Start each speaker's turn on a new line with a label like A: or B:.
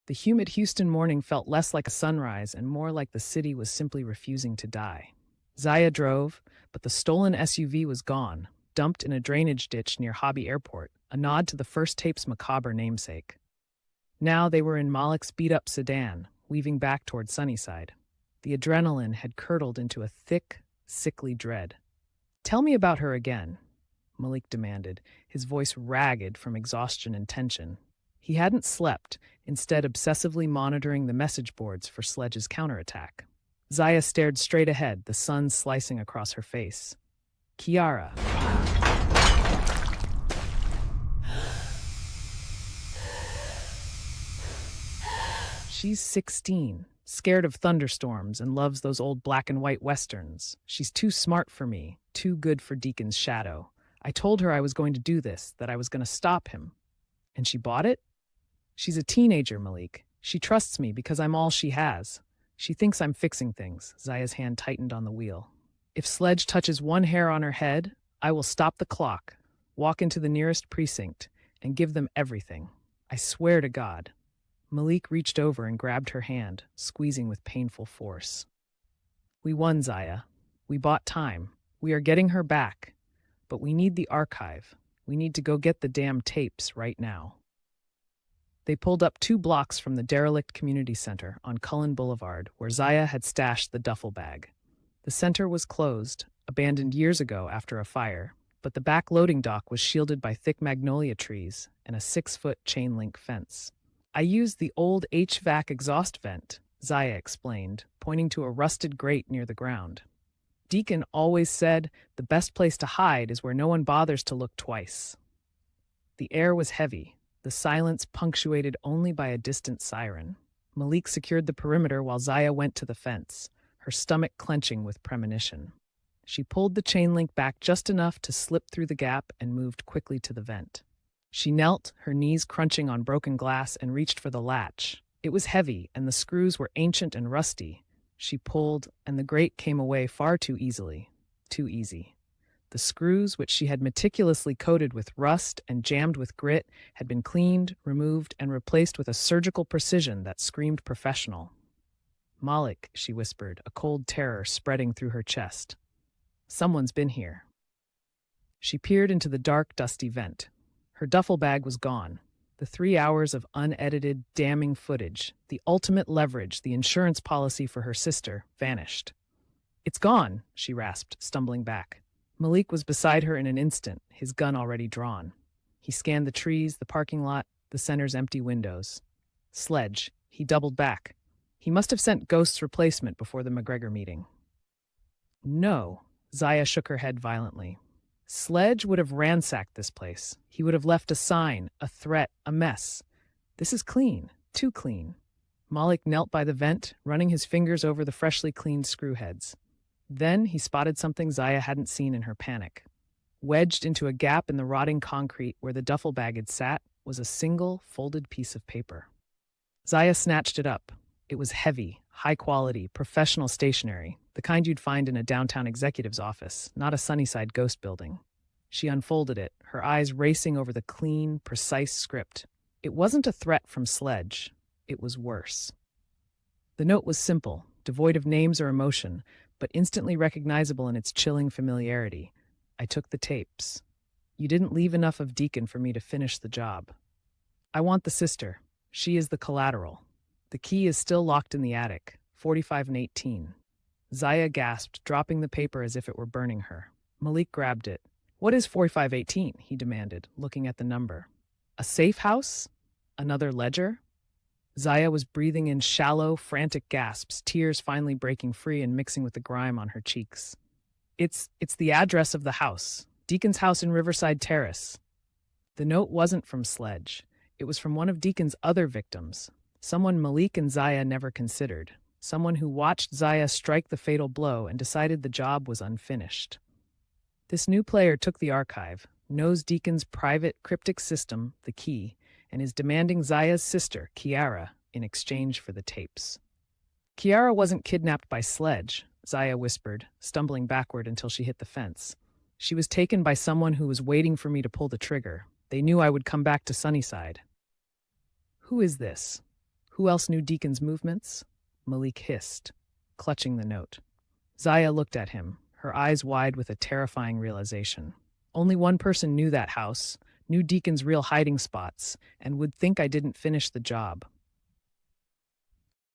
A: The humid Houston morning felt less like a sunrise and more like the city was simply refusing to die. Zia drove, but the stolen SUV was gone, dumped in a drainage ditch near Hobby Airport, a nod to the first tape's macabre namesake. Now they were in Malik's beat-up sedan, weaving back toward Sunnyside. The adrenaline had curdled into a thick, sickly dread. "Tell me about her again," Malik demanded, his voice ragged from exhaustion and tension. He hadn't slept, instead obsessively monitoring the message boards for Sledge's counterattack. Zia stared straight ahead, the sun slicing across her face. "Kiara." "She's 16, scared of thunderstorms and loves those old black and white westerns. She's too smart for me, too good for Deacon's shadow. I told her I was going to do this, that I was going to stop him. And she bought it? She's a teenager, Malik. She trusts me because I'm all she has. She thinks I'm fixing things." Zaya's hand tightened on the wheel. "If Sledge touches one hair on her head, I will stop the clock, walk into the nearest precinct, and give them everything. I swear to God." Malik reached over and grabbed her hand, squeezing with painful force. "We won, Zia. We bought time. We are getting her back. But we need the archive. We need to go get the damn tapes right now." They pulled up 2 blocks from the derelict community center on Cullen Boulevard, where Zia had stashed the duffel bag. The center was closed, abandoned years ago after a fire, but the back loading dock was shielded by thick magnolia trees and a 6-foot chain-link fence. "I used the old HVAC exhaust vent," Zia explained, pointing to a rusted grate near the ground. "Deacon always said the best place to hide is where no one bothers to look twice." The air was heavy, the silence punctuated only by a distant siren. Malik secured the perimeter while Zia went to the fence, her stomach clenching with premonition. She pulled the chain link back just enough to slip through the gap and moved quickly to the vent. She knelt, her knees crunching on broken glass, and reached for the latch. It was heavy, and the screws were ancient and rusty. She pulled, and the grate came away far too easily. Too easy. The screws, which she had meticulously coated with rust and jammed with grit, had been cleaned, removed, and replaced with a surgical precision that screamed professional. "Malik," she whispered, a cold terror spreading through her chest. "Someone's been here." She peered into the dark, dusty vent. Her duffel bag was gone. The 3 hours of unedited, damning footage, the ultimate leverage, the insurance policy for her sister, vanished. "It's gone," she rasped, stumbling back. Malik was beside her in an instant, his gun already drawn. He scanned the trees, the parking lot, the center's empty windows. Sledge. He doubled back. He must have sent Ghost's replacement before the MacGregor meeting. "No." Zia shook her head violently. "Sledge would have ransacked this place. He would have left a sign, a threat, a mess. This is clean, too clean." Malik knelt by the vent, running his fingers over the freshly cleaned screw heads. Then he spotted something Zia hadn't seen in her panic. Wedged into a gap in the rotting concrete where the duffel bag had sat was a single, folded piece of paper. Zia snatched it up. It was heavy, high-quality, professional stationery, the kind you'd find in a downtown executive's office, not a Sunnyside ghost building. She unfolded it, her eyes racing over the clean, precise script. It wasn't a threat from Sledge. It was worse. The note was simple, devoid of names or emotion, but instantly recognizable in its chilling familiarity. "I took the tapes. You didn't leave enough of Deacon for me to finish the job. I want the sister. She is the collateral. The key is still locked in the attic, 45 and 18. Zia gasped, dropping the paper as if it were burning her. Malik grabbed it. "What is 4518? He demanded, looking at the number. "A safe house? Another ledger?" Zia was breathing in shallow, frantic gasps, tears finally breaking free and mixing with the grime on her cheeks. It's the address of the house. Deacon's house in Riverside Terrace." The note wasn't from Sledge. It was from one of Deacon's other victims, someone Malik and Zia never considered, someone who watched Zia strike the fatal blow and decided the job was unfinished. This new player took the archive, knows Deacon's private cryptic system, the key, and is demanding Zaya's sister, Kiara, in exchange for the tapes. "Kiara wasn't kidnapped by Sledge," Zia whispered, stumbling backward until she hit the fence. "She was taken by someone who was waiting for me to pull the trigger. They knew I would come back to Sunnyside." "Who is this? Who else knew Deacon's movements? Malik hissed, clutching the note. Zia looked at him, her eyes wide with a terrifying realization. Only one person knew that house, knew Deacon's real hiding spots, and would think I didn't finish the job.